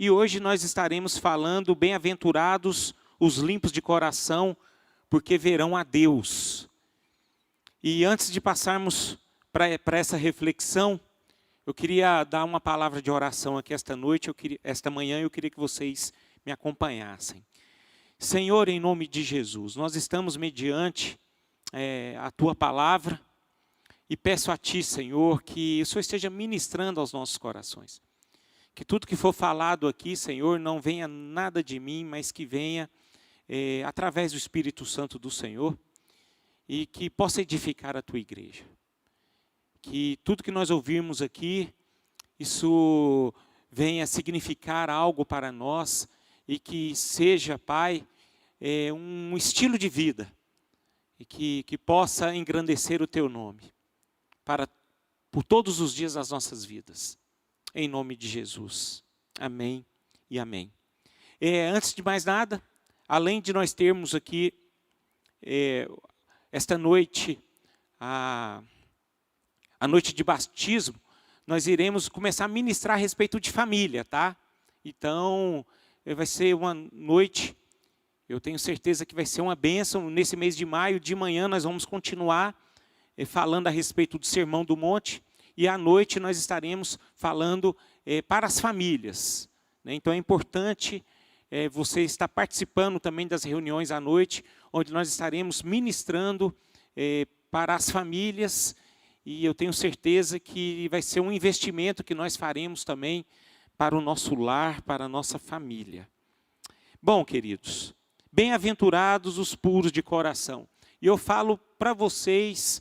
E hoje nós estaremos falando, bem-aventurados os limpos de coração, porque verão a Deus. E antes de passarmos para essa reflexão, eu queria dar uma palavra de oração aqui esta manhã, eu queria que vocês me acompanhassem. Senhor, em nome de Jesus, nós estamos mediante a Tua palavra e peço a Ti, Senhor, que o Senhor esteja ministrando aos nossos corações. Que tudo que for falado aqui, Senhor, não venha nada de mim, mas que venha através do Espírito Santo do Senhor e que possa edificar a Tua igreja. Que tudo que nós ouvirmos aqui, isso venha significar algo para nós e que seja, Pai, um estilo de vida e que possa engrandecer o Teu nome por todos os dias das nossas vidas. Em nome de Jesus. Amém e amém. Antes de mais nada, além de nós termos aqui esta noite, a noite de batismo, nós iremos começar a ministrar a respeito de família, tá? Então, vai ser uma noite, eu tenho certeza que vai ser uma bênção. Nesse mês de maio, de manhã, nós vamos continuar falando a respeito do Sermão do Monte, e à noite nós estaremos falando para as famílias, né? Então é importante você estar participando também das reuniões à noite, onde nós estaremos ministrando para as famílias, e eu tenho certeza que vai ser um investimento que nós faremos também para o nosso lar, para a nossa família. Bom, queridos, bem-aventurados os puros de coração. E eu falo para vocês,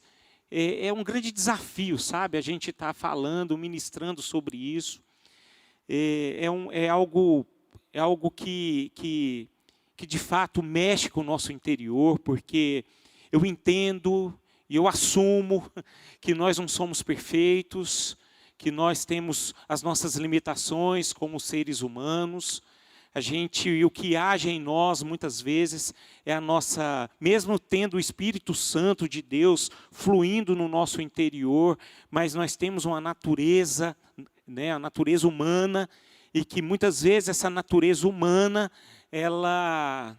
é um grande desafio, sabe? A gente está falando, ministrando sobre isso. É algo que de fato mexe com o nosso interior, porque eu entendo e eu assumo que nós não somos perfeitos, que nós temos as nossas limitações como seres humanos. O que age em nós muitas vezes é a nossa, mesmo tendo o Espírito Santo de Deus fluindo no nosso interior, mas nós temos uma natureza, né, a natureza humana, e que muitas vezes essa natureza humana, ela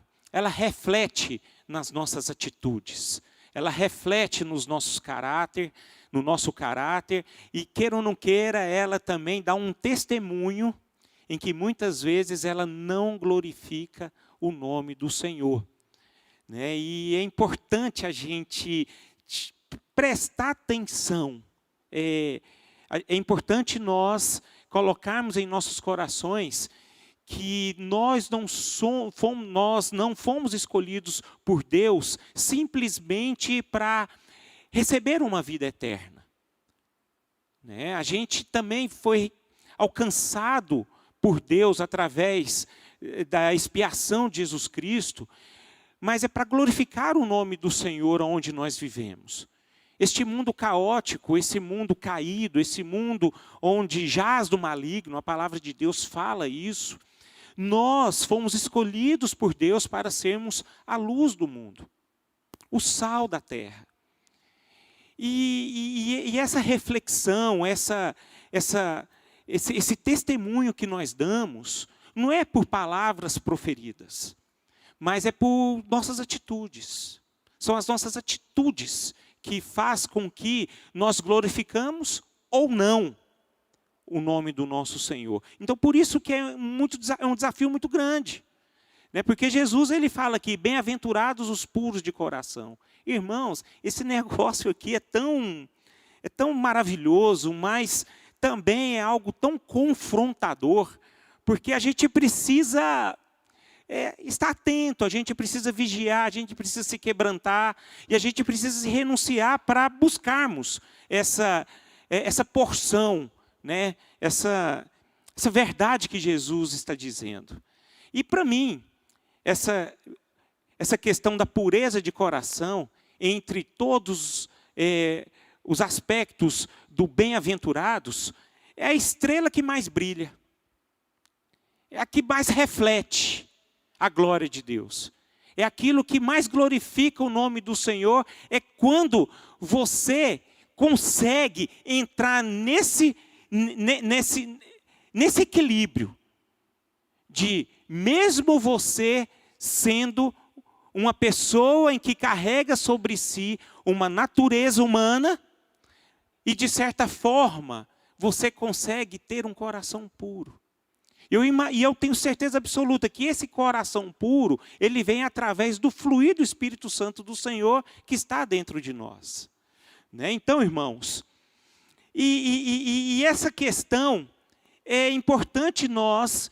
reflete nas nossas atitudes, ela reflete no nosso caráter, e queira ou não queira, ela também dá um testemunho em que muitas vezes ela não glorifica o nome do Senhor, né? E é importante a gente prestar atenção, é importante nós colocarmos em nossos corações que nós não fomos escolhidos por Deus simplesmente para receber uma vida eterna, né? A gente também foi alcançado por Deus através da expiação de Jesus Cristo, mas é para glorificar o nome do Senhor onde nós vivemos. Este mundo caótico, esse mundo caído, esse mundo onde jaz do maligno, a palavra de Deus fala isso, nós fomos escolhidos por Deus para sermos a luz do mundo, o sal da terra. E essa reflexão, esse testemunho que nós damos, não é por palavras proferidas, mas é por nossas atitudes. São as nossas atitudes que faz com que nós glorificamos ou não o nome do nosso Senhor. Então, por isso que é um desafio muito grande, né? Porque Jesus, ele fala aqui, bem-aventurados os puros de coração. Irmãos, esse negócio aqui é tão maravilhoso, mas também é algo tão confrontador, porque a gente precisa estar atento, a gente precisa vigiar, a gente precisa se quebrantar, e a gente precisa se renunciar para buscarmos essa porção, né? Essa verdade que Jesus está dizendo. E para mim, essa questão da pureza de coração, entre todos os aspectos do bem-aventurados, é a estrela que mais brilha, é a que mais reflete a glória de Deus. É aquilo que mais glorifica o nome do Senhor, é quando você consegue entrar nesse equilíbrio de mesmo você sendo uma pessoa em que carrega sobre si uma natureza humana, e de certa forma você consegue ter um coração puro. E eu tenho certeza absoluta que esse coração puro, ele vem através do fluir do Espírito Santo do Senhor que está dentro de nós. Né? Então, irmãos, e essa questão é importante nós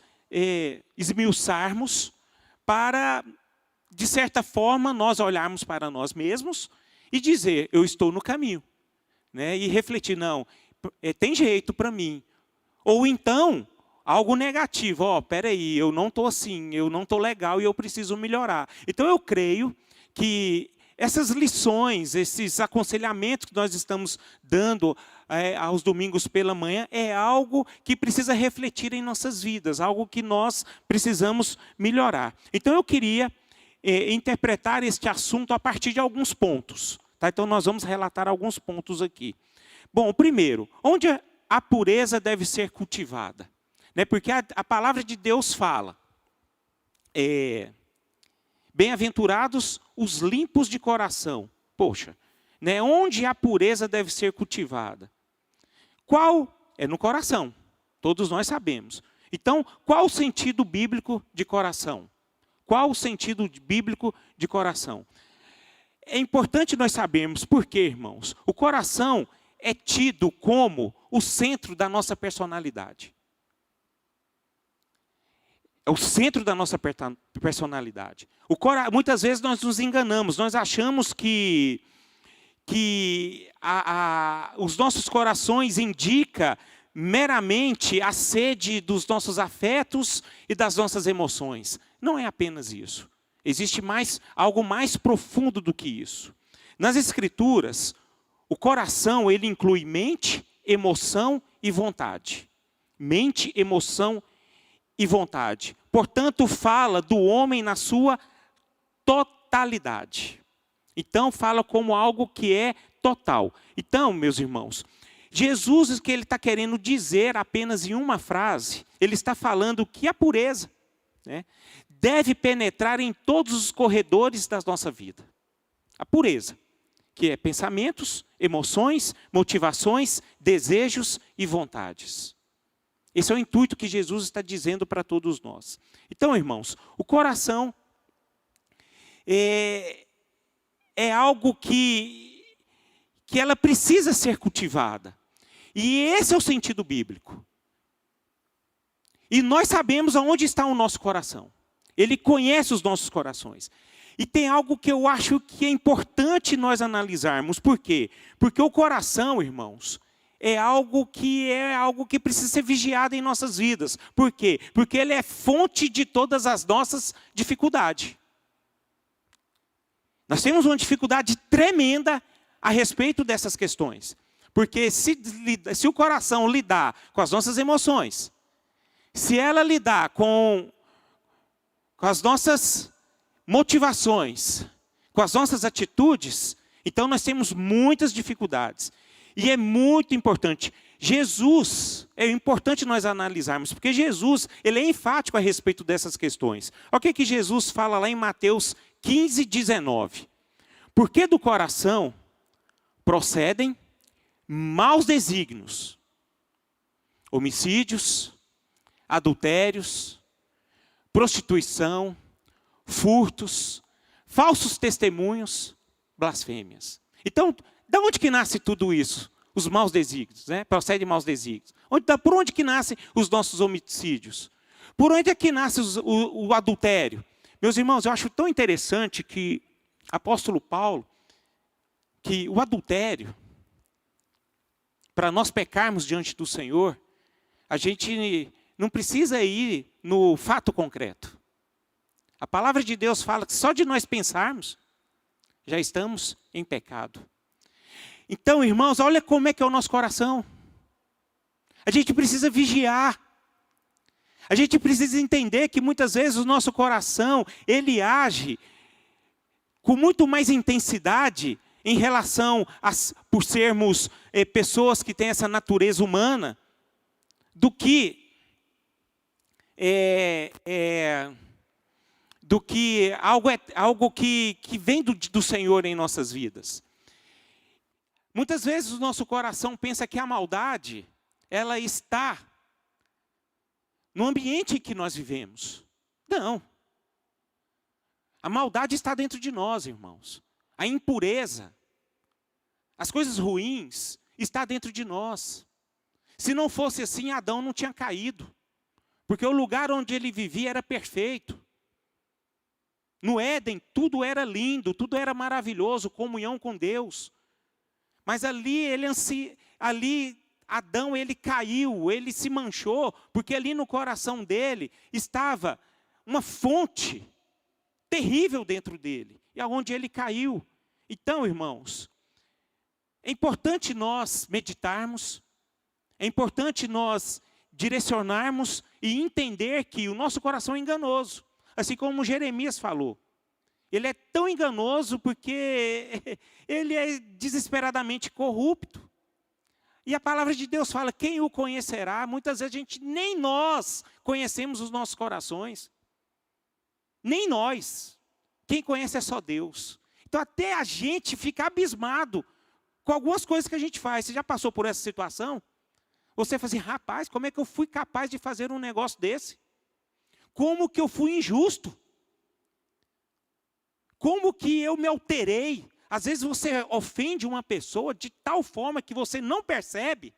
esmiuçarmos para, de certa forma, nós olharmos para nós mesmos e dizer, eu estou no caminho. Né? E refletir, não, tem jeito para mim. Ou então, algo negativo, peraí, eu não estou assim, eu não estou legal e eu preciso melhorar. Então eu creio que essas lições, esses aconselhamentos que nós estamos dando aos domingos pela manhã, é algo que precisa refletir em nossas vidas, algo que nós precisamos melhorar. Então eu queria interpretar este assunto a partir de alguns pontos. Tá? Então nós vamos relatar alguns pontos aqui. Bom, primeiro, onde a pureza deve ser cultivada? Né? Porque a palavra de Deus fala, bem-aventurados os limpos de coração. Poxa, né? Onde a pureza deve ser cultivada? Qual? É no coração, todos nós sabemos. Então, qual o sentido bíblico de coração? Qual o sentido bíblico de coração? É importante nós sabermos por quê, irmãos. O coração é tido como o centro da nossa personalidade. É o centro da nossa personalidade. Muitas vezes nós nos enganamos, nós achamos que os nossos corações indicam meramente a sede dos nossos afetos e das nossas emoções. Não é apenas isso. Existe algo mais profundo do que isso. Nas Escrituras, o coração ele inclui mente, emoção e vontade. Mente, emoção e vontade. Portanto, fala do homem na sua totalidade. Então, fala como algo que é total. Então, meus irmãos, Jesus, o que ele está querendo dizer apenas em uma frase, ele está falando que a pureza, né, deve penetrar em todos os corredores da nossa vida. A pureza, que é pensamentos, emoções, motivações, desejos e vontades. Esse é o intuito que Jesus está dizendo para todos nós. Então, irmãos, o coração é algo que ela precisa ser cultivada. E esse é o sentido bíblico. E nós sabemos aonde está o nosso coração. Ele conhece os nossos corações. E tem algo que eu acho que é importante nós analisarmos. Por quê? Porque o coração, irmãos, é algo que precisa ser vigiado em nossas vidas. Por quê? Porque ele é fonte de todas as nossas dificuldades. Nós temos uma dificuldade tremenda a respeito dessas questões. Porque se o coração lidar com as nossas emoções, se ela lidar com as nossas motivações, com as nossas atitudes, então nós temos muitas dificuldades. E é muito importante. Jesus, é importante nós analisarmos, porque Jesus, ele é enfático a respeito dessas questões. Olha o que Jesus fala lá em Mateus 15, 19. Porque do coração procedem maus desígnios, homicídios, adultérios, prostituição, furtos, falsos testemunhos, blasfêmias. Então, de onde que nasce tudo isso? Os maus desígnios, né? Procedem maus desígnios. Por onde que nascem os nossos homicídios? Por onde é que nasce o adultério? Meus irmãos, eu acho tão interessante que apóstolo Paulo, que o adultério, para nós pecarmos diante do Senhor, a gente não precisa ir no fato concreto. A palavra de Deus fala que só de nós pensarmos, já estamos em pecado. Então, irmãos, olha como é que é o nosso coração. A gente precisa vigiar. A gente precisa entender que muitas vezes o nosso coração, ele age com muito mais intensidade em relação por sermos pessoas que têm essa natureza humana, do que do que algo que vem do Senhor em nossas vidas. Muitas vezes o nosso coração pensa que a maldade, ela está no ambiente em que nós vivemos. Não. A maldade está dentro de nós, irmãos. A impureza, as coisas ruins, está dentro de nós. Se não fosse assim, Adão não tinha caído. Porque o lugar onde ele vivia era perfeito. No Éden, tudo era lindo, tudo era maravilhoso, comunhão com Deus. Mas ali, Adão, ele caiu, ele se manchou, porque ali no coração dele estava uma fonte terrível dentro dele, e aonde ele caiu. Então, irmãos, é importante nós meditarmos, é importante nós direcionarmos e entender que o nosso coração é enganoso, assim como Jeremias falou. Ele é tão enganoso porque ele é desesperadamente corrupto. E a palavra de Deus fala, quem o conhecerá? Muitas vezes nem nós conhecemos os nossos corações. Nem nós. Quem conhece é só Deus. Então até a gente fica abismado com algumas coisas que a gente faz. Você já passou por essa situação? Você fala assim, rapaz, como é que eu fui capaz de fazer um negócio desse? Como que eu fui injusto? Como que eu me alterei? Às vezes você ofende uma pessoa de tal forma que você não percebe.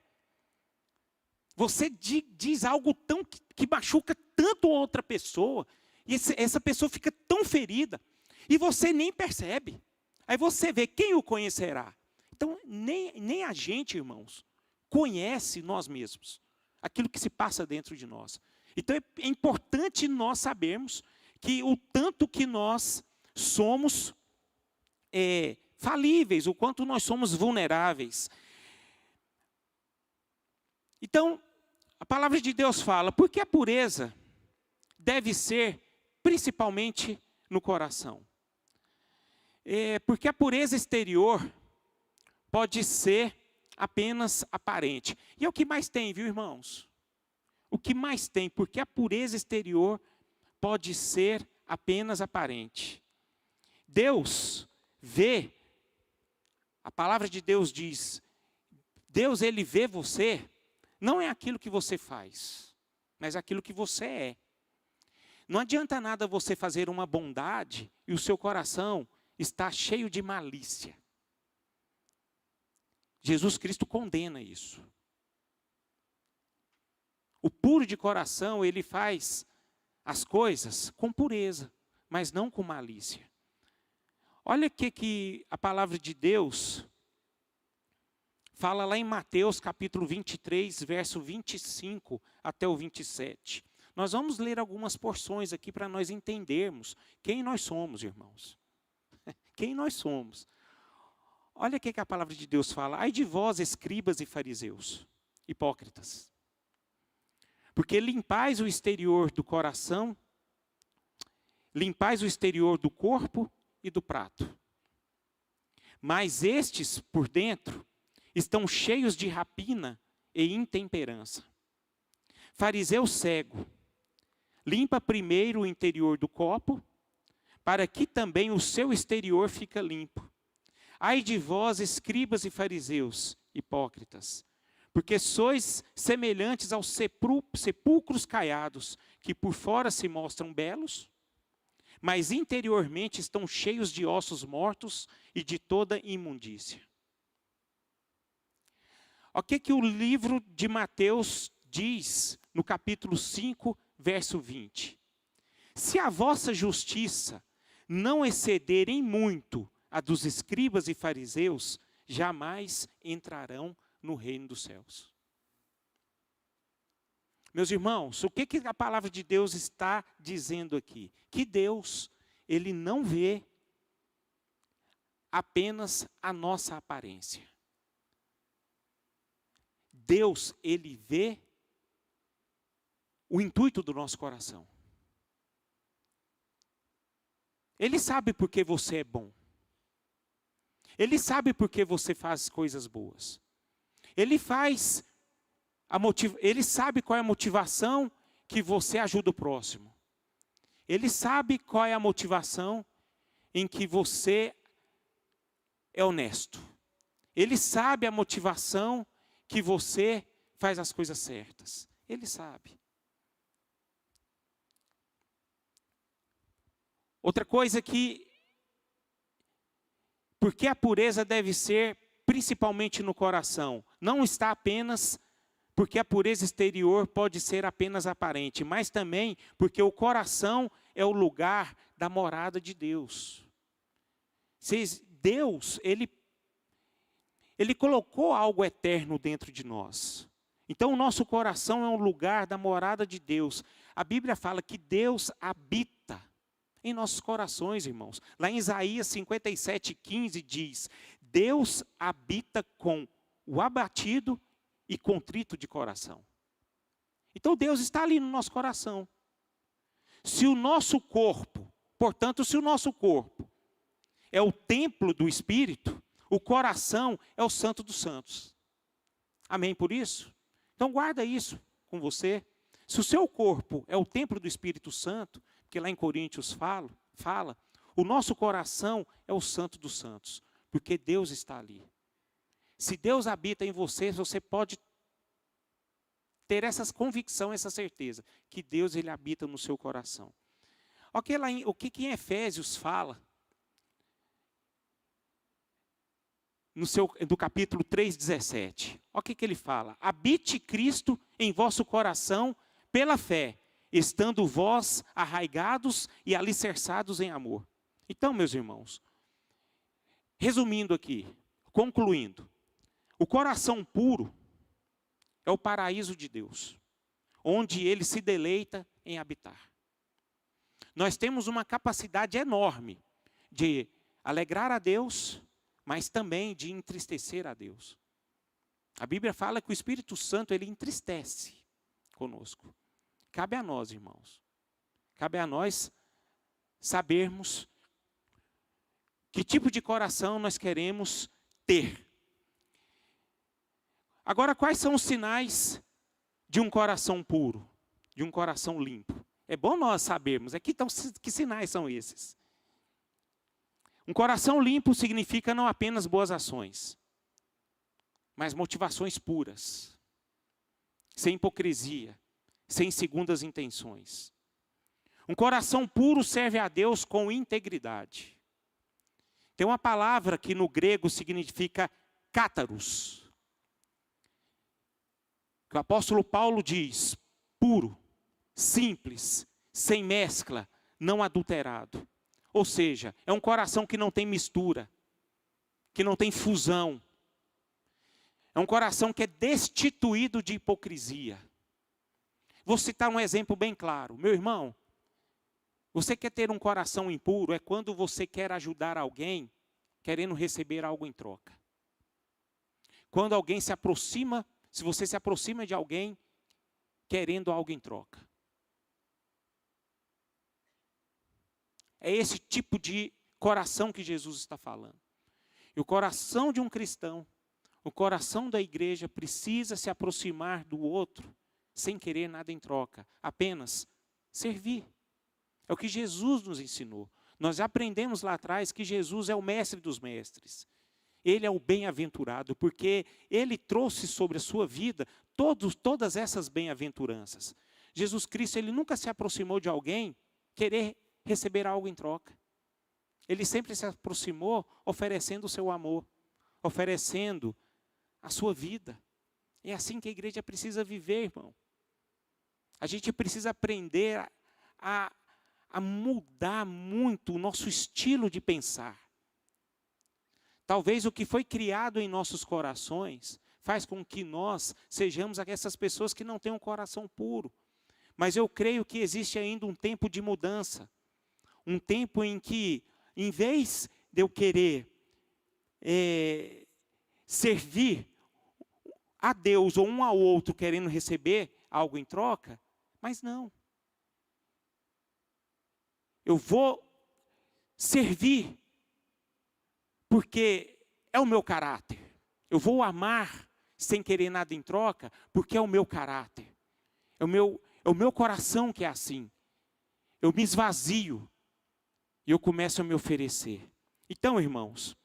Você diz algo tão que machuca tanto outra pessoa. E essa pessoa fica tão ferida. E você nem percebe. Aí você vê, quem o conhecerá? Então, nem a gente, irmãos, conhece nós mesmos. Aquilo que se passa dentro de nós. Então, é importante nós sabermos que o tanto que nós somos falíveis, o quanto nós somos vulneráveis. Então, a palavra de Deus fala, porque a pureza deve ser principalmente no coração. Porque a pureza exterior pode ser apenas aparente. E é o que mais tem, viu, irmãos? O que mais tem, porque a pureza exterior pode ser apenas aparente. Deus vê, a palavra de Deus diz, Deus, ele vê você, não é aquilo que você faz, mas aquilo que você é. Não adianta nada você fazer uma bondade e o seu coração está cheio de malícia. Jesus Cristo condena isso. O puro de coração, ele faz as coisas com pureza, mas não com malícia. Olha o que a palavra de Deus fala lá em Mateus capítulo 23, verso 25 até o 27. Nós vamos ler algumas porções aqui para nós entendermos quem nós somos, irmãos. Quem nós somos. Olha o que a palavra de Deus fala. Ai de vós, escribas e fariseus, hipócritas. Porque limpais o exterior do coração, limpais o exterior do corpo e do prato. Mas estes, por dentro, estão cheios de rapina e intemperança. Fariseu cego, limpa primeiro o interior do copo, para que também o seu exterior fique limpo. Ai de vós, escribas e fariseus, hipócritas, porque sois semelhantes aos sepulcros caiados, que por fora se mostram belos, mas interiormente estão cheios de ossos mortos e de toda imundícia. O que o livro de Mateus diz no capítulo 5, verso 20? Se a vossa justiça não exceder em muito a dos escribas e fariseus, jamais entrarão no reino dos céus. Meus irmãos, o que a palavra de Deus está dizendo aqui? Que Deus, ele não vê apenas a nossa aparência. Deus, ele vê o intuito do nosso coração. Ele sabe por que você é bom. Ele sabe por que você faz coisas boas. Ele sabe qual é a motivação que você ajuda o próximo. Ele sabe qual é a motivação em que você é honesto. Ele sabe a motivação que você faz as coisas certas. Ele sabe. Outra coisa que, porque a pureza deve ser principalmente no coração, não está apenas porque a pureza exterior pode ser apenas aparente, mas também porque o coração é o lugar da morada de Deus. Deus, Ele colocou algo eterno dentro de nós. Então o nosso coração é um lugar da morada de Deus. A Bíblia fala que Deus habita em nossos corações, irmãos. Lá em Isaías 57:15 diz: Deus habita com o abatido e contrito de coração. Então Deus está ali no nosso coração. Se o nosso corpo, portanto, se o nosso corpo é o templo do Espírito, o coração é o santo dos santos. Amém por isso? Então guarda isso com você. Se o seu corpo é o templo do Espírito Santo, porque lá em Coríntios fala, o nosso coração é o santo dos santos, porque Deus está ali. Se Deus habita em você, você pode ter essa convicção, essa certeza, que Deus ele habita no seu coração. O que em Efésios fala, do capítulo 3:17. Olha o que ele fala: habite Cristo em vosso coração pela fé, estando vós arraigados e alicerçados em amor. Então, meus irmãos, resumindo aqui, concluindo, o coração puro é o paraíso de Deus, onde Ele se deleita em habitar. Nós temos uma capacidade enorme de alegrar a Deus, mas também de entristecer a Deus. A Bíblia fala que o Espírito Santo, ele entristece conosco. Cabe a nós, irmãos. Cabe a nós sabermos que tipo de coração nós queremos ter. Agora, quais são os sinais de um coração puro, de um coração limpo? É bom nós sabermos. Que sinais são esses? Um coração limpo significa não apenas boas ações, mas motivações puras, sem hipocrisia, sem segundas intenções. Um coração puro serve a Deus com integridade. Tem uma palavra que no grego significa cátaros, que o apóstolo Paulo diz: puro, simples, sem mescla, não adulterado. Ou seja, é um coração que não tem mistura, que não tem fusão. É um coração que é destituído de hipocrisia. Vou citar um exemplo bem claro. Meu irmão, você quer ter um coração impuro é quando você quer ajudar alguém querendo receber algo em troca. Quando alguém se aproxima, se você se aproxima de alguém querendo algo em troca. É esse tipo de coração que Jesus está falando. E o coração de um cristão, o coração da igreja precisa se aproximar do outro sem querer nada em troca, apenas servir. É o que Jesus nos ensinou. Nós aprendemos lá atrás que Jesus é o mestre dos mestres. Ele é o bem-aventurado, porque ele trouxe sobre a sua vida todas essas bem-aventuranças. Jesus Cristo, ele nunca se aproximou de alguém querer receber algo em troca. Ele sempre se aproximou oferecendo o seu amor, oferecendo a sua vida. É assim que a igreja precisa viver, irmão. A gente precisa aprender a mudar muito o nosso estilo de pensar. Talvez o que foi criado em nossos corações faz com que nós sejamos essas pessoas que não têm um coração puro. Mas eu creio que existe ainda um tempo de mudança. Um tempo em que, em vez de eu querer servir a Deus ou um ao outro querendo receber algo em troca, mas não. Eu vou servir porque é o meu caráter. Eu vou amar sem querer nada em troca porque é o meu caráter. É É o meu coração que é assim. Eu me esvazio e eu começo a me oferecer. Então, irmãos,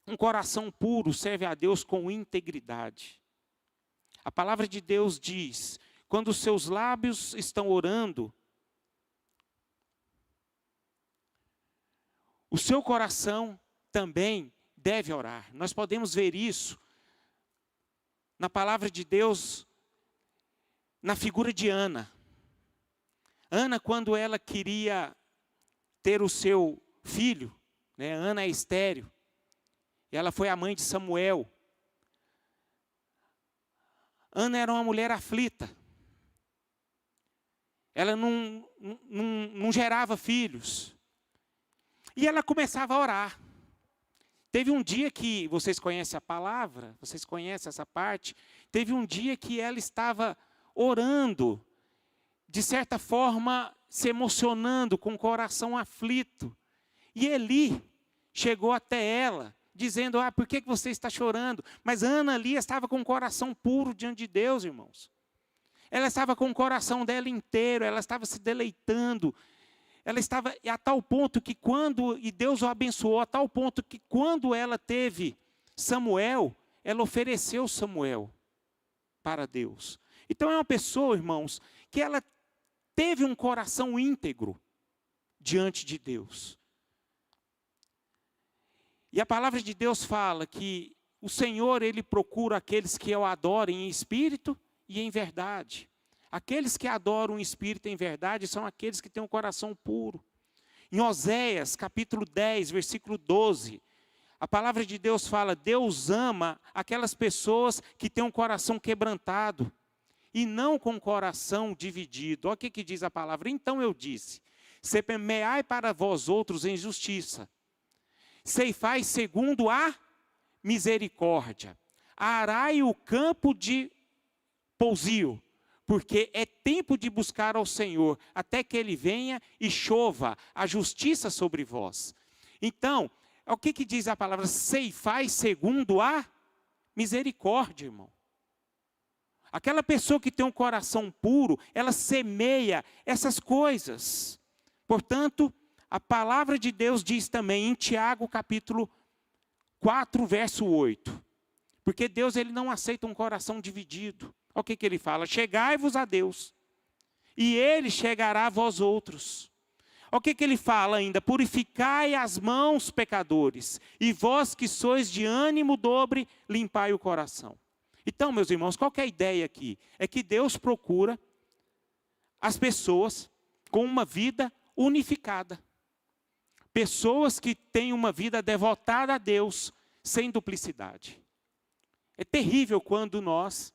um coração puro serve a Deus com integridade. A palavra de Deus diz, quando os seus lábios estão orando, o seu coração também deve orar. Nós podemos ver isso na palavra de Deus, na figura de Ana. Ana, quando ela queria ter o seu filho, né, Ana é estéril, e ela foi a mãe de Samuel. Ana era uma mulher aflita. Ela não gerava filhos. E ela começava a orar. Teve um dia que, vocês conhecem a palavra, vocês conhecem essa parte, teve um dia que ela estava orando, de certa forma, se emocionando, com o coração aflito. E Eli chegou até ela, dizendo, por que você está chorando? Mas Ana ali estava com o coração puro diante de Deus, irmãos. Ela estava com o coração dela inteiro, ela estava se deleitando. Ela estava a tal ponto que e Deus o abençoou, a tal ponto que quando ela teve Samuel, ela ofereceu Samuel para Deus. Então é uma pessoa, irmãos, que ela teve um coração íntegro diante de Deus. E a palavra de Deus fala que o Senhor, Ele procura aqueles que o adorem em espírito e em verdade. Aqueles que adoram em espírito e em verdade são aqueles que têm um coração puro. Em Oséias, capítulo 10, versículo 12, a palavra de Deus fala, Deus ama aquelas pessoas que têm um coração quebrantado e não com o coração dividido. Olha o que diz a palavra. Então eu disse, semeai para vós outros em justiça, ceifai segundo a misericórdia, arai o campo de pousio, porque é tempo de buscar ao Senhor, até que Ele venha e chova a justiça sobre vós. Então, o que diz a palavra? Ceifai segundo a misericórdia, irmão. Aquela pessoa que tem um coração puro, ela semeia essas coisas. Portanto, a palavra de Deus diz também em Tiago, capítulo 4, verso 8. Porque Deus, Ele não aceita um coração dividido. Olha o que Ele fala, chegai-vos a Deus, e Ele chegará a vós outros. Olha o que Ele fala ainda, purificai as mãos, pecadores, e vós que sois de ânimo dobre, limpai o coração. Então, meus irmãos, qual que é a ideia aqui? É que Deus procura as pessoas com uma vida unificada. Pessoas que têm uma vida devotada a Deus, sem duplicidade. É terrível quando nós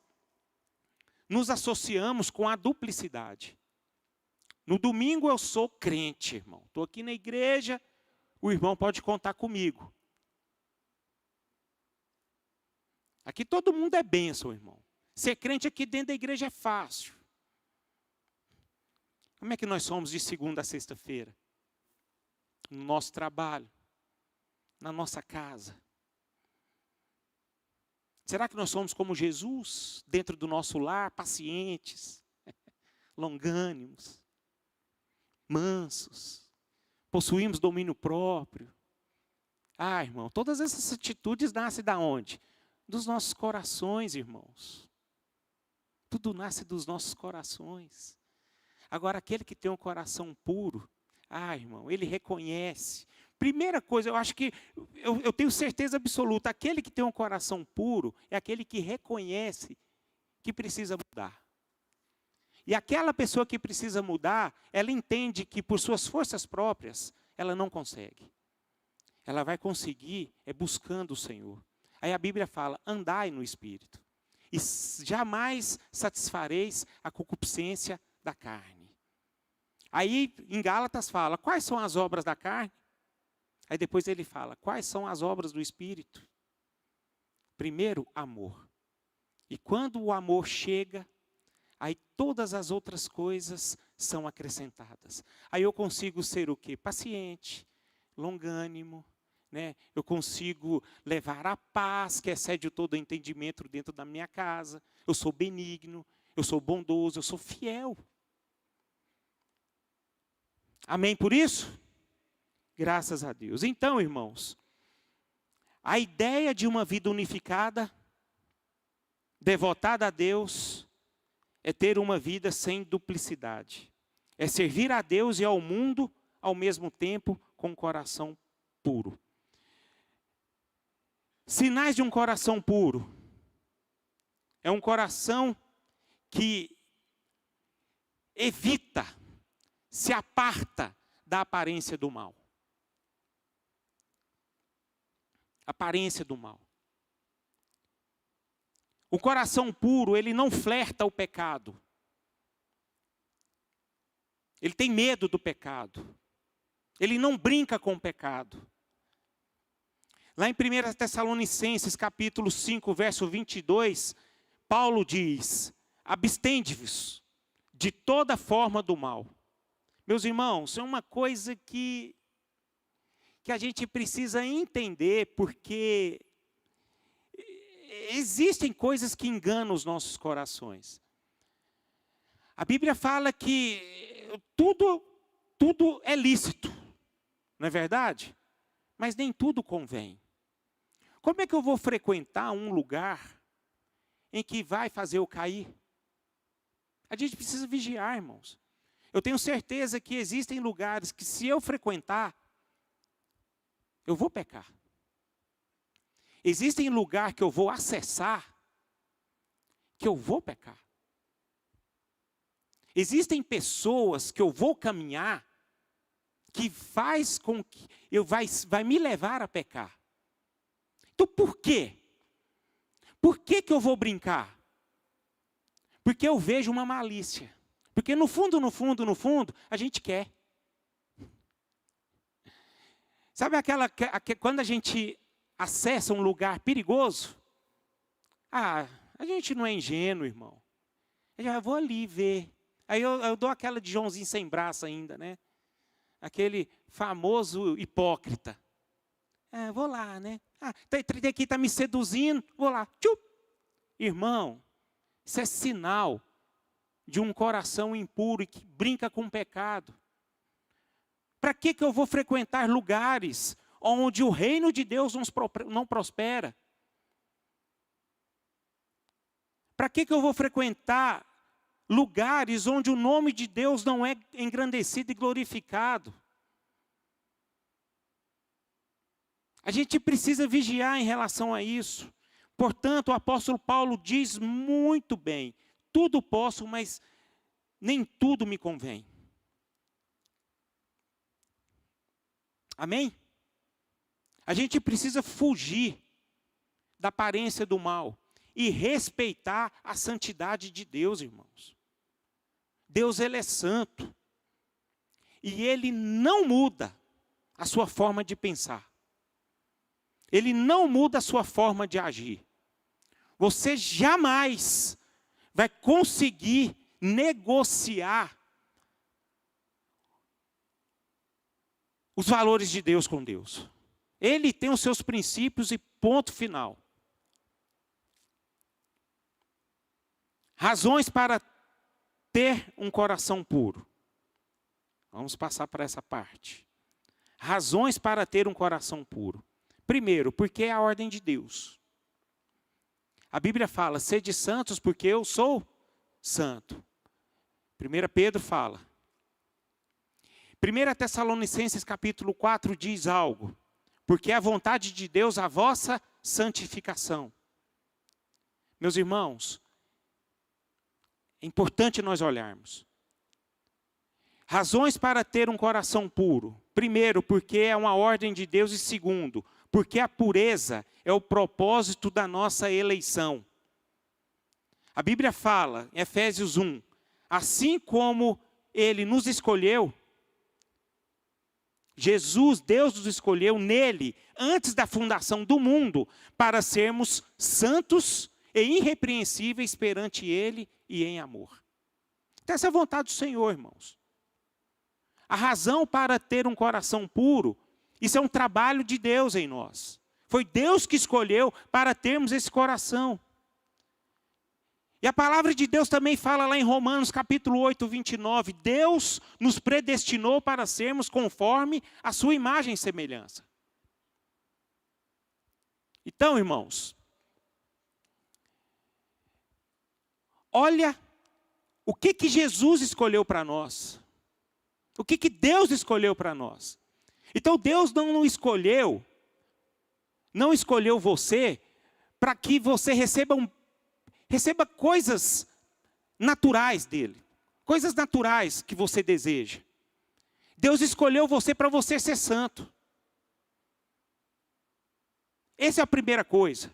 nos associamos com a duplicidade. No domingo eu sou crente, irmão. Estou aqui na igreja, o irmão pode contar comigo. Aqui todo mundo é bênção, irmão. Ser crente aqui dentro da igreja é fácil. Como é que nós somos de segunda a sexta-feira? No nosso trabalho, na nossa casa. Será que nós somos como Jesus, dentro do nosso lar, pacientes, longânimos, mansos, possuímos domínio próprio? Irmão, todas essas atitudes nascem da onde? Dos nossos corações, irmãos. Tudo nasce dos nossos corações. Agora, aquele que tem um coração puro, irmão, ele reconhece. Primeira coisa, eu acho que, eu tenho certeza absoluta, aquele que tem um coração puro é aquele que reconhece que precisa mudar. E aquela pessoa que precisa mudar, ela entende que por suas forças próprias, ela não consegue. Ela vai conseguir buscando o Senhor. Aí a Bíblia fala, andai no Espírito. E jamais satisfareis a concupiscência da carne. Aí em Gálatas fala, quais são as obras da carne? Aí depois ele fala, quais são as obras do Espírito? Primeiro, amor. E quando o amor chega, aí todas as outras coisas são acrescentadas. Aí eu consigo ser o quê? Paciente, longânimo, né? Eu consigo levar a paz, que excede todo o entendimento dentro da minha casa. Eu sou benigno, eu sou bondoso, eu sou fiel. Amém por isso? Graças a Deus. Então, irmãos, a ideia de uma vida unificada, devotada a Deus, é ter uma vida sem duplicidade. É servir a Deus e ao mundo ao mesmo tempo com um coração puro. Sinais de um coração puro. É um coração que evita, se aparta da aparência do mal. Aparência do mal. O coração puro, ele não flerta o pecado. Ele tem medo do pecado. Ele não brinca com o pecado. Lá em 1 Tessalonicenses, capítulo 5, verso 22, Paulo diz: abstende-vos de toda forma do mal. Meus irmãos, é uma coisa que a gente precisa entender, porque existem coisas que enganam os nossos corações. A Bíblia fala que tudo é lícito, não é verdade? Mas nem tudo convém. Como é que eu vou frequentar um lugar em que vai fazer eu cair? A gente precisa vigiar, irmãos. Eu tenho certeza que existem lugares que, se eu frequentar, eu vou pecar. Existem lugares que eu vou acessar, que eu vou pecar. Existem pessoas que eu vou caminhar, que faz com que vai me levar a pecar. Então, por quê? Por que eu vou brincar? Porque eu vejo uma malícia. Porque no fundo, a gente quer. Sabe quando a gente acessa um lugar perigoso? A gente não é ingênuo, irmão. Eu já vou ali ver. Aí eu dou aquela de Joãozinho sem braço ainda, né? Aquele famoso hipócrita. Vou lá, né? Aqui está me seduzindo, vou lá. Tchup. Irmão, isso é sinal de um coração impuro e que brinca com o pecado. Para que eu vou frequentar lugares onde o reino de Deus não prospera? Para que eu vou frequentar lugares onde o nome de Deus não é engrandecido e glorificado? A gente precisa vigiar em relação a isso. Portanto, o apóstolo Paulo diz muito bem: tudo posso, mas nem tudo me convém. Amém? A gente precisa fugir da aparência do mal e respeitar a santidade de Deus, irmãos. Deus, ele é santo. E ele não muda a sua forma de pensar. Ele não muda a sua forma de agir. Você jamais vai conseguir negociar os valores de Deus com Deus. Ele tem os seus princípios e ponto final. Razões para ter um coração puro. Vamos passar para essa parte. Razões para ter um coração puro. Primeiro, porque é a ordem de Deus. A Bíblia fala: sede santos porque eu sou santo. 1 Pedro fala. 1 Tessalonicenses capítulo 4 diz algo: porque é a vontade de Deus a vossa santificação. Meus irmãos, é importante nós olharmos. Razões para ter um coração puro. Primeiro, porque é uma ordem de Deus. E segundo, porque a pureza é o propósito da nossa eleição. A Bíblia fala, em Efésios 1, assim como Ele nos escolheu, Jesus, Deus nos escolheu nele, antes da fundação do mundo, para sermos santos e irrepreensíveis perante Ele e em amor. Então, essa é a vontade do Senhor, irmãos. A razão para ter um coração puro, isso é um trabalho de Deus em nós. Foi Deus que escolheu para termos esse coração. E a palavra de Deus também fala lá em Romanos capítulo 8, 29, Deus nos predestinou para sermos conforme a sua imagem e semelhança. Então, irmãos, olha o que Jesus escolheu para nós. O que Deus escolheu para nós. Então Deus não escolheu você para que você receba coisas naturais dele. Coisas naturais que você deseja. Deus escolheu você para você ser santo. Essa é a primeira coisa.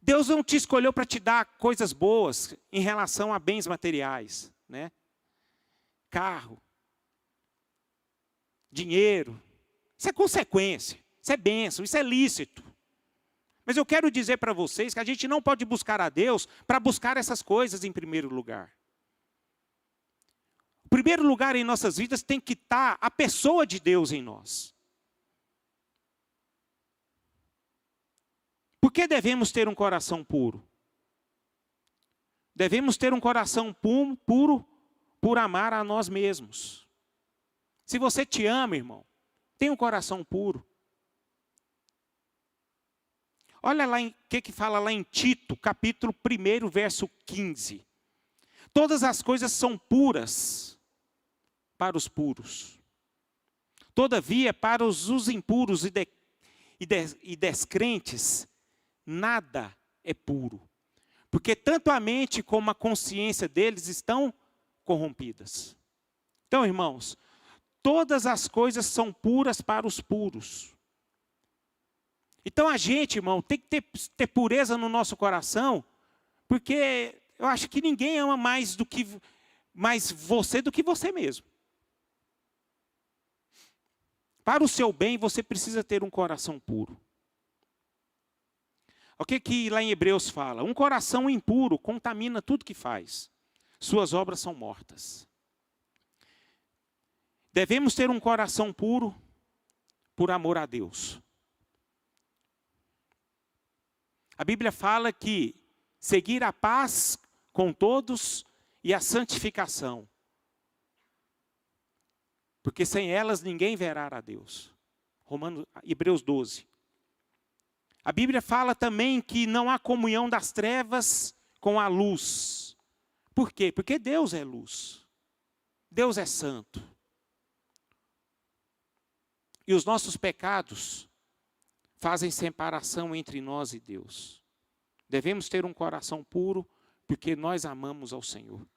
Deus não te escolheu para te dar coisas boas em relação a bens materiais, né? Carro, dinheiro, isso é consequência, isso é bênção, isso é lícito. Mas eu quero dizer para vocês que a gente não pode buscar a Deus para buscar essas coisas em primeiro lugar. O primeiro lugar em nossas vidas tem que estar a pessoa de Deus em nós. Por que devemos ter um coração puro? Devemos ter um coração puro por amar a nós mesmos. Se você te ama, irmão, tenha um coração puro. Olha lá o que fala lá em Tito, capítulo 1, verso 15. Todas as coisas são puras para os puros. Todavia, para os impuros e descrentes, nada é puro. Porque tanto a mente como a consciência deles estão corrompidas. Então, irmãos, todas as coisas são puras para os puros. Então a gente, irmão, tem que ter pureza no nosso coração, porque eu acho que ninguém ama mais você do que você mesmo. Para o seu bem, você precisa ter um coração puro. O que lá em Hebreus fala? Um coração impuro contamina tudo que faz. Suas obras são mortas. Devemos ter um coração puro por amor a Deus. A Bíblia fala que seguir a paz com todos e a santificação. Porque sem elas ninguém verá a Deus. Hebreus 12. A Bíblia fala também que não há comunhão das trevas com a luz. Por quê? Porque Deus é luz. Deus é santo. E os nossos pecados fazem separação entre nós e Deus. Devemos ter um coração puro porque nós amamos ao Senhor.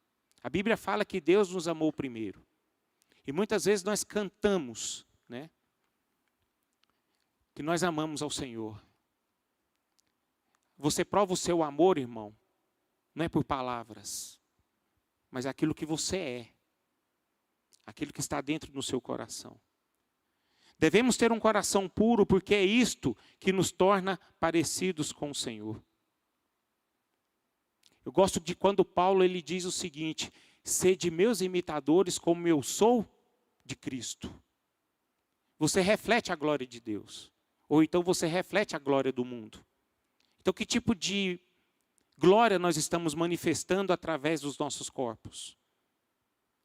A Bíblia fala que Deus nos amou primeiro. E muitas vezes nós cantamos, né? Que nós amamos ao Senhor. Você prova o seu amor, irmão, não é por palavras, mas aquilo que você é, aquilo que está dentro do seu coração. Devemos ter um coração puro, porque é isto que nos torna parecidos com o Senhor. Eu gosto de quando Paulo ele diz o seguinte: sede meus imitadores como eu sou de Cristo. Você reflete a glória de Deus, ou então você reflete a glória do mundo. Então, que tipo de glória nós estamos manifestando através dos nossos corpos,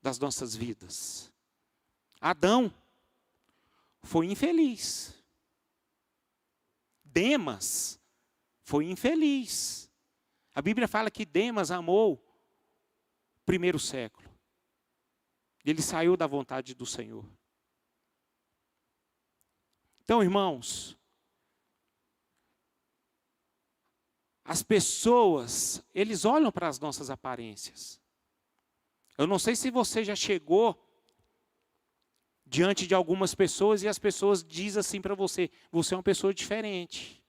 das nossas vidas? Adão foi infeliz. Demas foi infeliz. A Bíblia fala que Demas amou o primeiro século. Ele saiu da vontade do Senhor. Então, irmãos, as pessoas, eles olham para as nossas aparências. Eu não sei se você já chegou diante de algumas pessoas e as pessoas dizem assim para você: você é uma pessoa diferente.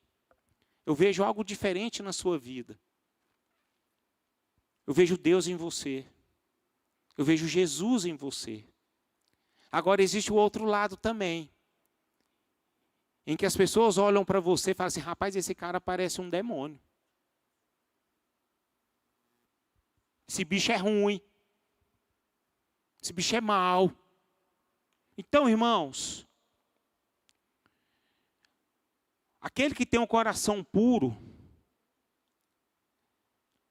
Eu vejo algo diferente na sua vida. Eu vejo Deus em você. Eu vejo Jesus em você. Agora existe o outro lado também, em que as pessoas olham para você e falam assim: rapaz, esse cara parece um demônio. Esse bicho é ruim. Esse bicho é mau. Então, irmãos, aquele que tem um coração puro,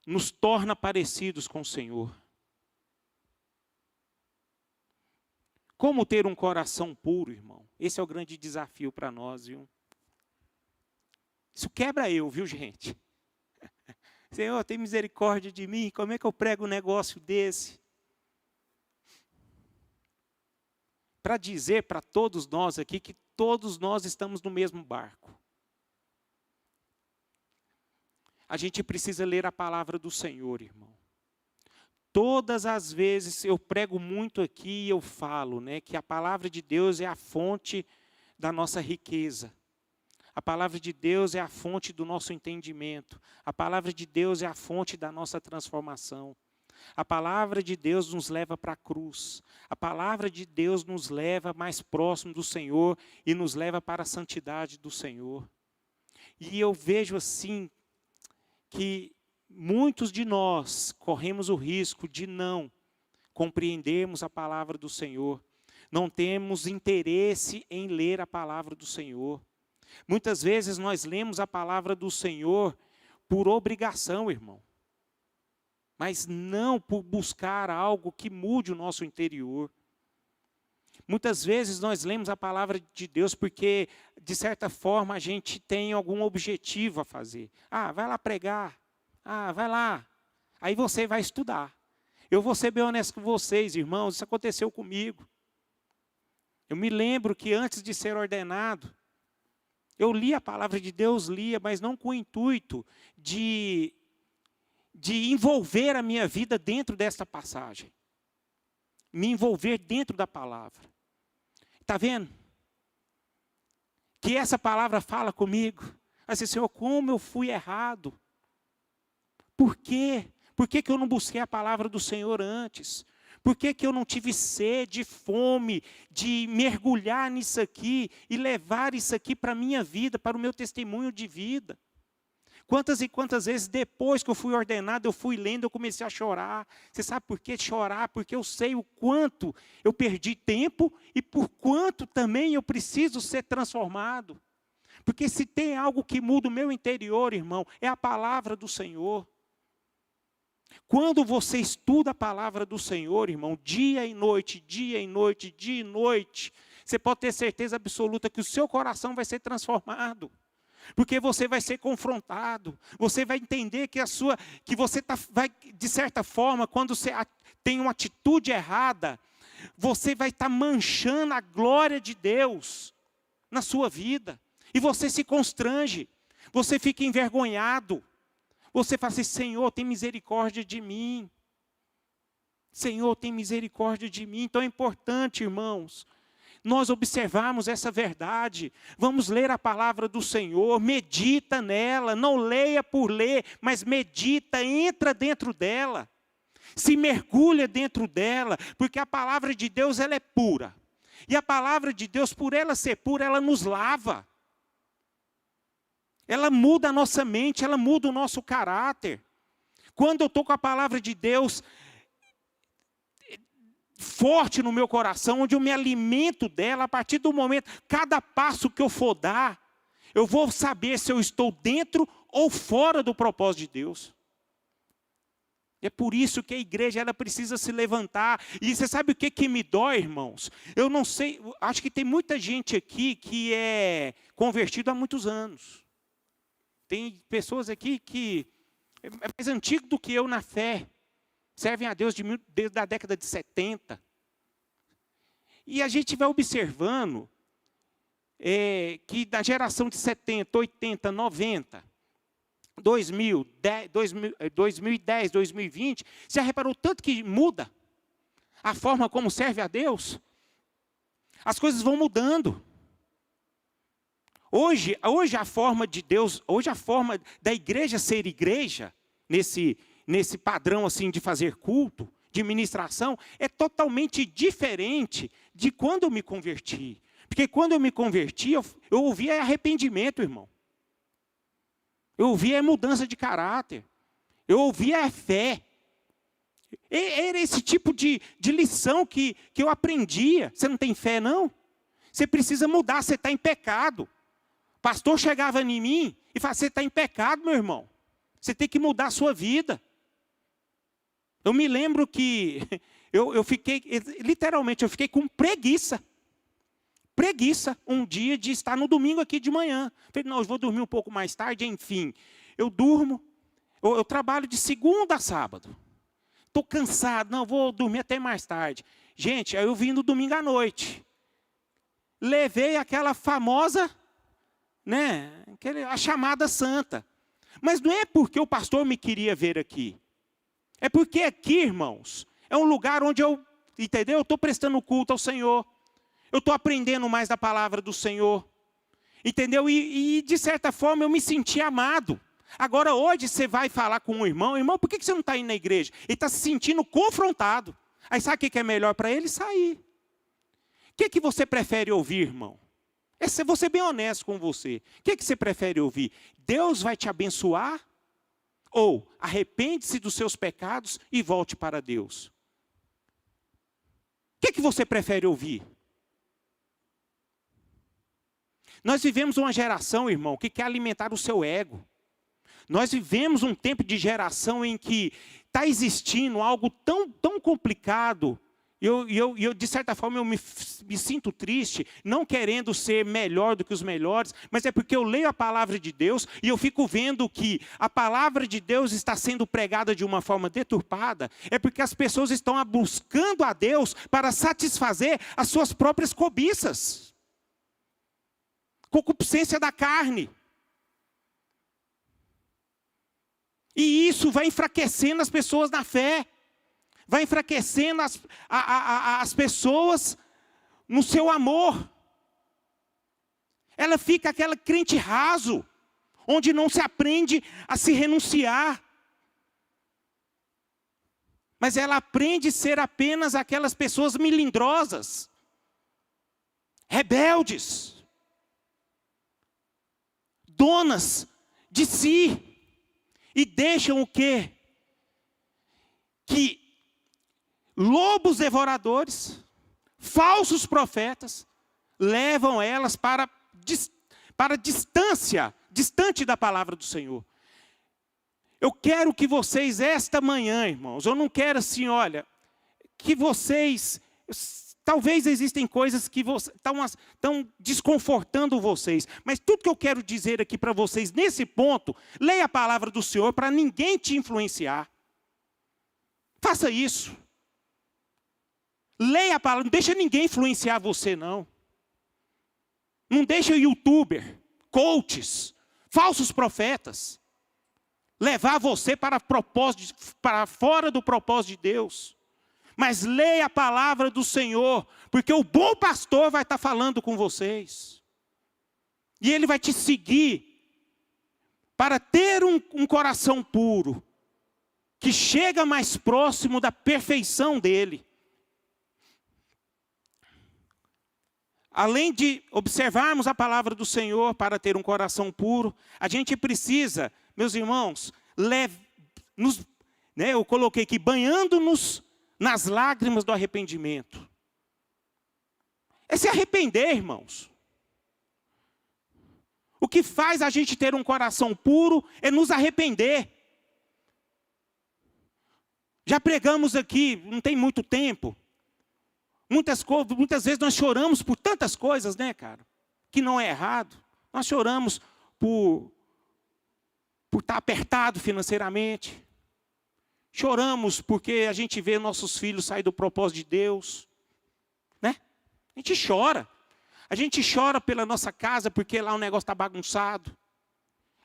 nos torna parecidos com o Senhor. Como ter um coração puro, irmão? Esse é o grande desafio para nós, viu? Isso quebra eu, viu, gente? Senhor, tem misericórdia de mim, como é que eu prego um negócio desse? Para dizer para todos nós aqui que todos nós estamos no mesmo barco. A gente precisa ler a palavra do Senhor, irmão. Todas as vezes, eu prego muito aqui e eu falo, né, que a palavra de Deus é a fonte da nossa riqueza. A palavra de Deus é a fonte do nosso entendimento. A palavra de Deus é a fonte da nossa transformação. A palavra de Deus nos leva para a cruz. A palavra de Deus nos leva mais próximo do Senhor e nos leva para a santidade do Senhor. E eu vejo assim que muitos de nós corremos o risco de não compreendermos a palavra do Senhor. Não temos interesse em ler a palavra do Senhor. Muitas vezes nós lemos a palavra do Senhor por obrigação, irmão. Mas não por buscar algo que mude o nosso interior. Muitas vezes nós lemos a palavra de Deus porque, de certa forma, a gente tem algum objetivo a fazer. Ah, vai lá pregar. Ah, vai lá. Aí você vai estudar. Eu vou ser bem honesto com vocês, irmãos, isso aconteceu comigo. Eu me lembro que antes de ser ordenado, eu lia a palavra de Deus, mas não com o intuito de envolver a minha vida dentro desta passagem. Me envolver dentro da palavra. Está vendo? Que essa palavra fala comigo. Assim, Senhor, como eu fui errado. Por quê? Por que eu não busquei a palavra do Senhor antes? Por que eu não tive sede, fome, de mergulhar nisso aqui e levar isso aqui para a minha vida, para o meu testemunho de vida? Quantas e quantas vezes depois que eu fui ordenado, eu fui lendo, eu comecei a chorar. Você sabe por que chorar? Porque eu sei o quanto eu perdi tempo e por quanto também eu preciso ser transformado. Porque se tem algo que muda o meu interior, irmão, é a palavra do Senhor. Quando você estuda a palavra do Senhor, irmão, dia e noite, dia e noite, dia e noite, você pode ter certeza absoluta que o seu coração vai ser transformado. Porque você vai ser confrontado, você vai entender que você vai, de certa forma, quando você tem uma atitude errada, você vai estar manchando a glória de Deus na sua vida. E você se constrange, você fica envergonhado. Você fala assim, Senhor, tem misericórdia de mim. Senhor, tem misericórdia de mim. Então é importante, irmãos, nós observarmos essa verdade. Vamos ler a palavra do Senhor, medita nela, não leia por ler, mas medita, entra dentro dela. Se mergulha dentro dela, porque a palavra de Deus ela é pura. E a palavra de Deus, por ela ser pura, ela nos lava. Ela muda a nossa mente, ela muda o nosso caráter. Quando eu estou com a palavra de Deus forte no meu coração, onde eu me alimento dela, a partir do momento, cada passo que eu for dar, eu vou saber se eu estou dentro ou fora do propósito de Deus. É por isso que a igreja ela precisa se levantar. E você sabe o que me dói, irmãos? Eu não sei, acho que tem muita gente aqui que é convertido há muitos anos. Tem pessoas aqui que é mais antigo do que eu na fé. Servem a Deus desde a década de 70. E a gente vai observando que da geração de 70, 80, 90, 2010, 2020, você já reparou tanto que muda a forma como serve a Deus? As coisas vão mudando. Hoje a forma de Deus, hoje a forma da igreja ser igreja, nesse padrão assim de fazer culto, de ministração, é totalmente diferente de quando eu me converti. Porque quando eu me converti, eu ouvia arrependimento, irmão. Eu ouvia mudança de caráter. Eu ouvia fé. Era esse tipo de lição que eu aprendia. Você não tem fé, não? Você precisa mudar, você está em pecado. O pastor chegava em mim e falava, você está em pecado, meu irmão. Você tem que mudar a sua vida. Eu me lembro que eu fiquei, literalmente, eu fiquei com preguiça. Preguiça um dia de estar no domingo aqui de manhã. Falei, não, eu vou dormir um pouco mais tarde, enfim. Eu durmo, eu trabalho de segunda a sábado. Estou cansado, não, vou dormir até mais tarde. Gente, aí eu vim no domingo à noite. Levei aquela famosa, né, a chamada santa. Mas não é porque o pastor me queria ver aqui. É porque aqui, irmãos, é um lugar onde entendeu? Eu estou prestando culto ao Senhor. Eu estou aprendendo mais da palavra do Senhor. Entendeu? E de certa forma, eu me senti amado. Agora, hoje, você vai falar com um irmão. Irmão, por que você não está indo na igreja? Ele está se sentindo confrontado. Aí sabe o que é melhor para ele? Sair. O que você prefere ouvir, irmão? Vou ser bem honesto com você. O que você prefere ouvir? Deus vai te abençoar? Ou arrepende-se dos seus pecados e volte para Deus? O que você prefere ouvir? Nós vivemos uma geração, irmão, que quer alimentar o seu ego. Nós vivemos um tempo de geração em que está existindo algo tão complicado. Eu, de certa forma, eu me sinto triste, não querendo ser melhor do que os melhores, mas é porque eu leio a palavra de Deus e eu fico vendo que a palavra de Deus está sendo pregada de uma forma deturpada. É porque as pessoas estão buscando a Deus para satisfazer as suas próprias cobiças. Concupiscência da carne. E isso vai enfraquecendo as pessoas na fé. Vai enfraquecendo as pessoas no seu amor. Ela fica aquela crente raso, onde não se aprende a se renunciar. Mas ela aprende a ser apenas aquelas pessoas melindrosas, rebeldes, donas de si. E deixam o quê? Que lobos devoradores, falsos profetas, levam elas para distante da palavra do Senhor. Eu quero que vocês, esta manhã, irmãos, eu não quero assim, olha, que vocês, talvez existem coisas que estão desconfortando vocês, mas tudo que eu quero dizer aqui para vocês, nesse ponto, leia a palavra do Senhor para ninguém te influenciar. Faça isso. Leia a palavra, não deixa ninguém influenciar você, não. Não deixa youtuber, coaches, falsos profetas, levar você para fora do propósito de Deus. Mas leia a palavra do Senhor, porque o bom pastor vai estar falando com vocês. E ele vai te seguir para ter um coração puro, que chega mais próximo da perfeição dele. Além de observarmos a palavra do Senhor para ter um coração puro, a gente precisa, meus irmãos, eu coloquei aqui, banhando-nos nas lágrimas do arrependimento. É se arrepender, irmãos. O que faz a gente ter um coração puro é nos arrepender. Já pregamos aqui, não tem muito tempo. Muitas vezes nós choramos por tantas coisas, né, cara? Que não é errado. Nós choramos por estar apertado financeiramente. Choramos porque a gente vê nossos filhos sair do propósito de Deus. Né? A gente chora. A gente chora pela nossa casa porque lá o negócio está bagunçado.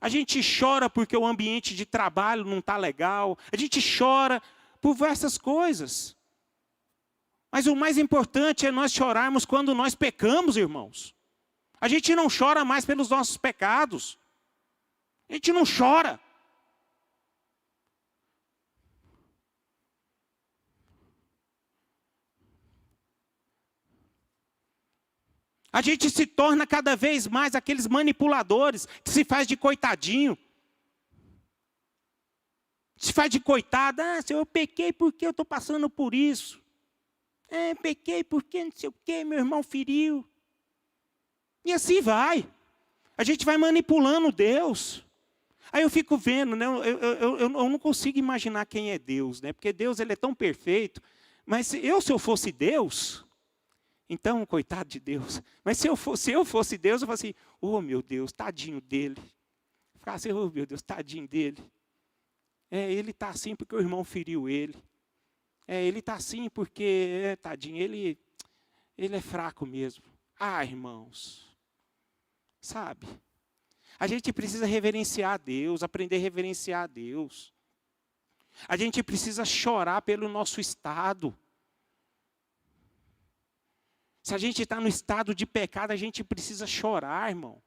A gente chora porque o ambiente de trabalho não está legal. A gente chora por essas coisas. Mas o mais importante é nós chorarmos quando nós pecamos, irmãos. A gente não chora mais pelos nossos pecados. A gente não chora. A gente se torna cada vez mais aqueles manipuladores que se faz de coitadinho. Se faz de coitado. Senhor, eu pequei porque eu estou passando por isso. Pequei porque não sei o quê, meu irmão feriu. E assim vai. A gente vai manipulando Deus. Aí eu fico vendo, né? Eu não consigo imaginar quem é Deus, né? Porque Deus ele é tão perfeito. Mas se eu fosse Deus, então, coitado de Deus. Mas se eu fosse Deus, eu falasse assim, oh meu Deus, tadinho dele. Ficava assim, oh meu Deus, tadinho dele. Ele está assim porque o irmão feriu ele. Ele está assim porque, tadinho, ele é fraco mesmo. Ah, irmãos, sabe? A gente precisa reverenciar a Deus, aprender a reverenciar a Deus. A gente precisa chorar pelo nosso estado. Se a gente está no estado de pecado, a gente precisa chorar, irmão.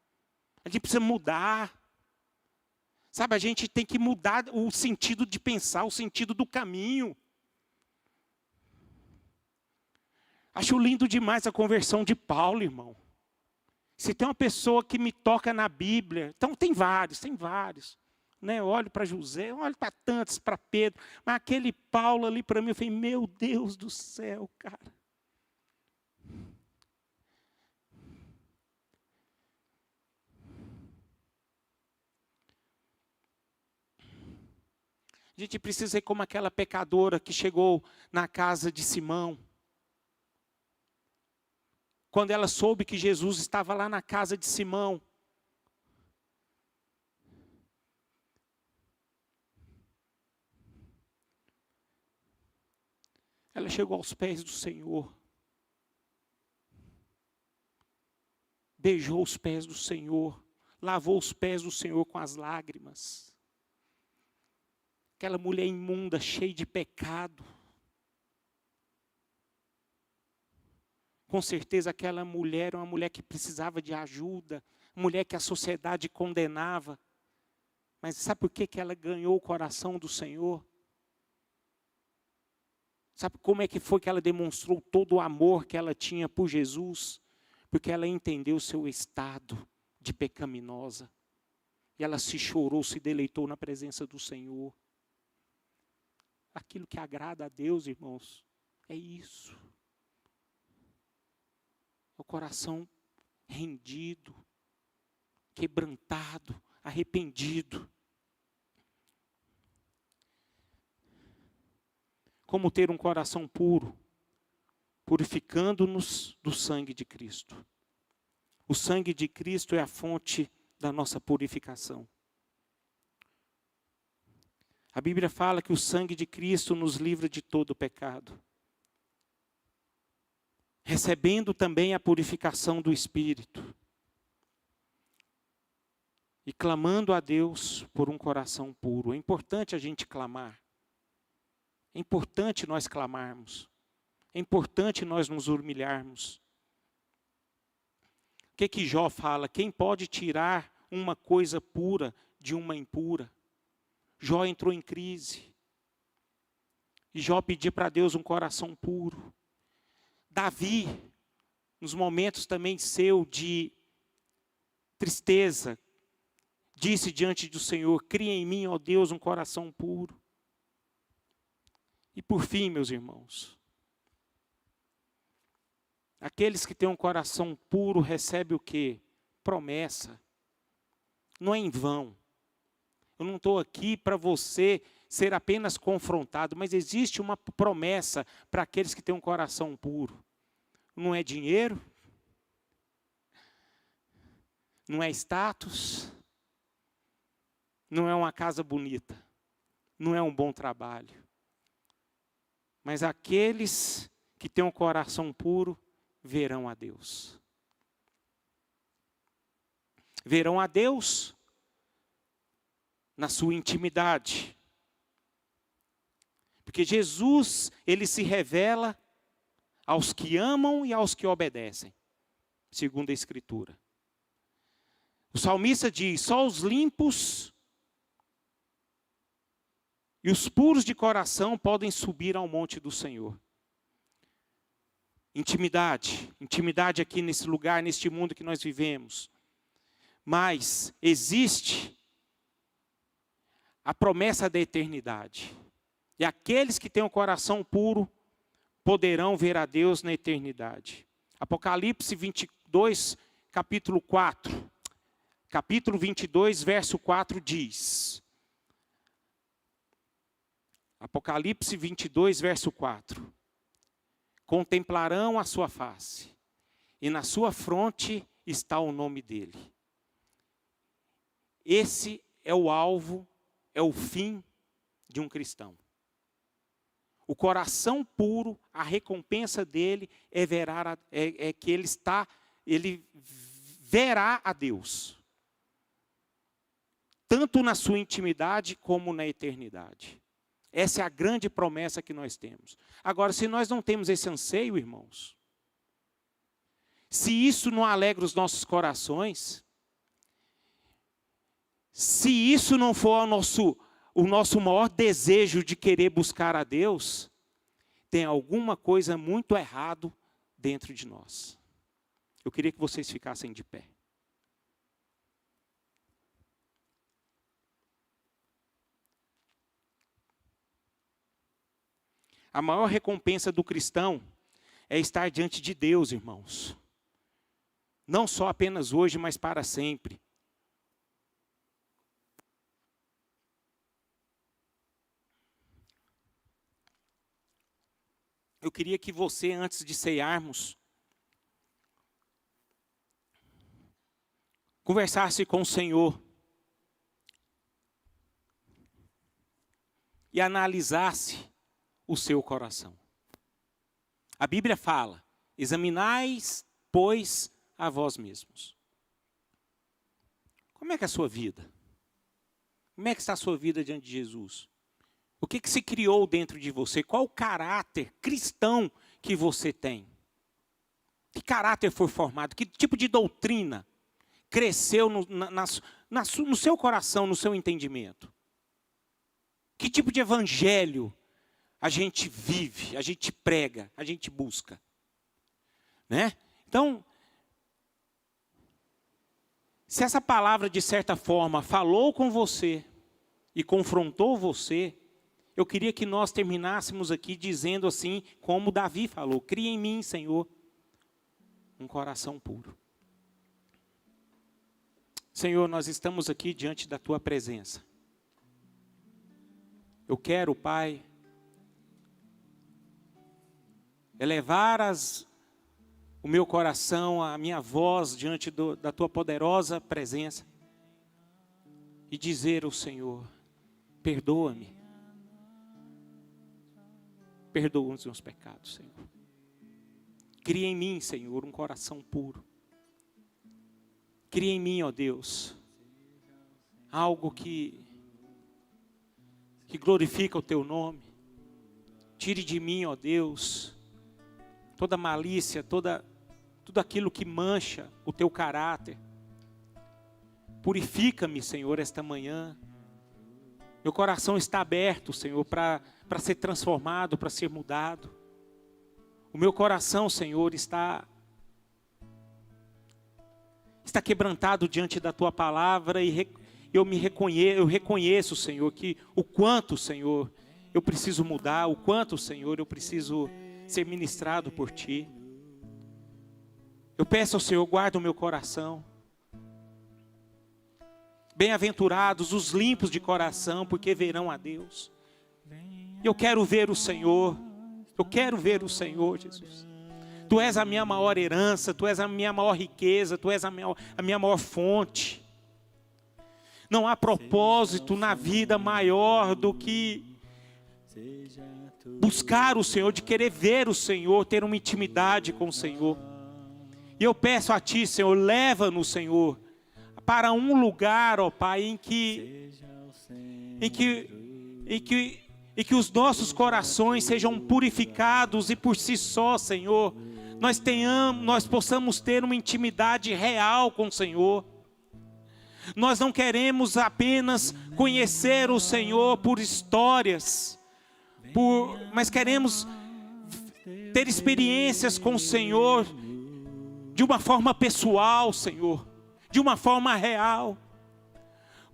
A gente precisa mudar. Sabe, a gente tem que mudar o sentido de pensar, o sentido do caminho. Acho lindo demais a conversão de Paulo, irmão. Se tem uma pessoa que me toca na Bíblia, então tem vários. Né? Eu olho para José, eu olho para tantos, para Pedro. Mas aquele Paulo ali para mim, eu falei, meu Deus do céu, cara. A gente precisa ser como aquela pecadora que chegou na casa de Simão. Quando ela soube que Jesus estava lá na casa de Simão. Ela chegou aos pés do Senhor. Beijou os pés do Senhor. Lavou os pés do Senhor com as lágrimas. Aquela mulher imunda, cheia de pecado. Com certeza aquela mulher era uma mulher que precisava de ajuda. Mulher que a sociedade condenava. Mas sabe por que ela ganhou o coração do Senhor? Sabe como é que foi que ela demonstrou todo o amor que ela tinha por Jesus? Porque ela entendeu o seu estado de pecaminosa. E ela se chorou, se deleitou na presença do Senhor. Aquilo que agrada a Deus, irmãos, é isso. É o coração rendido, quebrantado, arrependido. Como ter um coração puro, purificando-nos do sangue de Cristo. O sangue de Cristo é a fonte da nossa purificação. A Bíblia fala que o sangue de Cristo nos livra de todo pecado. Recebendo também a purificação do Espírito. E clamando a Deus por um coração puro. É importante a gente clamar. É importante nós clamarmos. É importante nós nos humilharmos. O que Jó fala? Quem pode tirar uma coisa pura de uma impura? Jó entrou em crise. E Jó pediu para Deus um coração puro. Davi, nos momentos também seu de tristeza, disse diante do Senhor, cria em mim, ó Deus, um coração puro. E por fim, meus irmãos, aqueles que têm um coração puro recebem o quê? Promessa. Não é em vão. Eu não estou aqui para você ser apenas confrontado, mas existe uma promessa para aqueles que têm um coração puro. Não é dinheiro, não é status, não é uma casa bonita, não é um bom trabalho. Mas aqueles que têm um coração puro verão a Deus. Verão a Deus na sua intimidade. Porque Jesus, ele se revela aos que amam e aos que obedecem, segundo a Escritura. O salmista diz, só os limpos e os puros de coração podem subir ao monte do Senhor. Intimidade aqui nesse lugar, neste mundo que nós vivemos. Mas existe a promessa da eternidade. E aqueles que têm um coração puro poderão ver a Deus na eternidade. Apocalipse 22, capítulo 4. capítulo 22, verso 4 diz. Apocalipse 22, verso 4. Contemplarão a sua face, e na sua fronte está o nome dele. Esse é o alvo, é o fim de um cristão. O coração puro, a recompensa dele é que ele verá a Deus. Tanto na sua intimidade como na eternidade. Essa é a grande promessa que nós temos. Agora, se nós não temos esse anseio, irmãos, se isso não alegra os nossos corações, se isso não for o nosso maior desejo de querer buscar a Deus, tem alguma coisa muito errado dentro de nós. Eu queria que vocês ficassem de pé. A maior recompensa do cristão é estar diante de Deus, irmãos. Não só apenas hoje, mas para sempre. Eu queria que você, antes de cearmos, conversasse com o Senhor e analisasse o seu coração. A Bíblia fala: examinais, pois, a vós mesmos. Como é que é a sua vida? Como é que está a sua vida diante de Jesus? O que se criou dentro de você? Qual o caráter cristão que você tem? Que caráter foi formado? Que tipo de doutrina cresceu no seu coração, no seu entendimento? Que tipo de evangelho a gente vive, a gente prega, a gente busca? Né? Então, se essa palavra de certa forma falou com você e confrontou você, eu queria que nós terminássemos aqui dizendo assim, como Davi falou: cria em mim, Senhor, um coração puro. Senhor, nós estamos aqui diante da Tua presença. Eu quero, Pai, elevar o meu coração, a minha voz diante da Tua poderosa presença e dizer ao Senhor: perdoa-me. Perdoa os meus pecados, Senhor. Cria em mim, Senhor, um coração puro. Cria em mim, ó Deus, algo que glorifica o Teu nome. Tire de mim, ó Deus, toda malícia, tudo aquilo que mancha o Teu caráter. Purifica-me, Senhor, esta manhã. Meu coração está aberto, Senhor, para ser transformado, para ser mudado. O meu coração, Senhor, está quebrantado diante da Tua palavra e eu reconheço, Senhor, que o quanto, Senhor, eu preciso mudar, o quanto, Senhor, eu preciso ser ministrado por Ti. Eu peço ao Senhor, guarda o meu coração. Bem-aventurados os limpos de coração, porque verão a Deus. Eu quero ver o Senhor. Eu quero ver o Senhor, Jesus. Tu és a minha maior herança, Tu és a minha maior riqueza, Tu és a minha maior fonte. Não há propósito na vida maior do que buscar o Senhor, de querer ver o Senhor, ter uma intimidade com o Senhor. E eu peço a Ti, Senhor, leva-nos, Senhor, para um lugar, ó Pai, em que os nossos corações sejam purificados e por si só, Senhor, nós possamos ter uma intimidade real com o Senhor. Nós não queremos apenas conhecer o Senhor por histórias, mas queremos ter experiências com o Senhor de uma forma pessoal, Senhor, de uma forma real.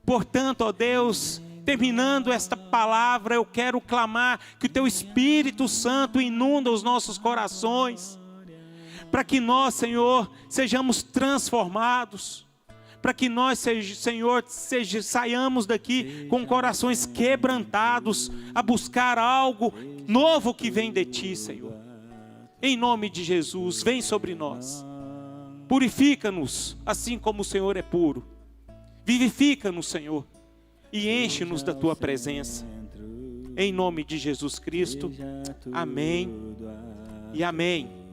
Portanto, ó Deus, terminando esta palavra, eu quero clamar que o Teu Espírito Santo inunda os nossos corações, para que nós, Senhor, sejamos transformados para que nós, Senhor, saiamos daqui com corações quebrantados, a buscar algo novo que vem de Ti, Senhor. Em nome de Jesus, vem sobre nós. Purifica-nos, assim como o Senhor é puro. Vivifica-nos, Senhor, e enche-nos da Tua presença. Em nome de Jesus Cristo, amém e amém.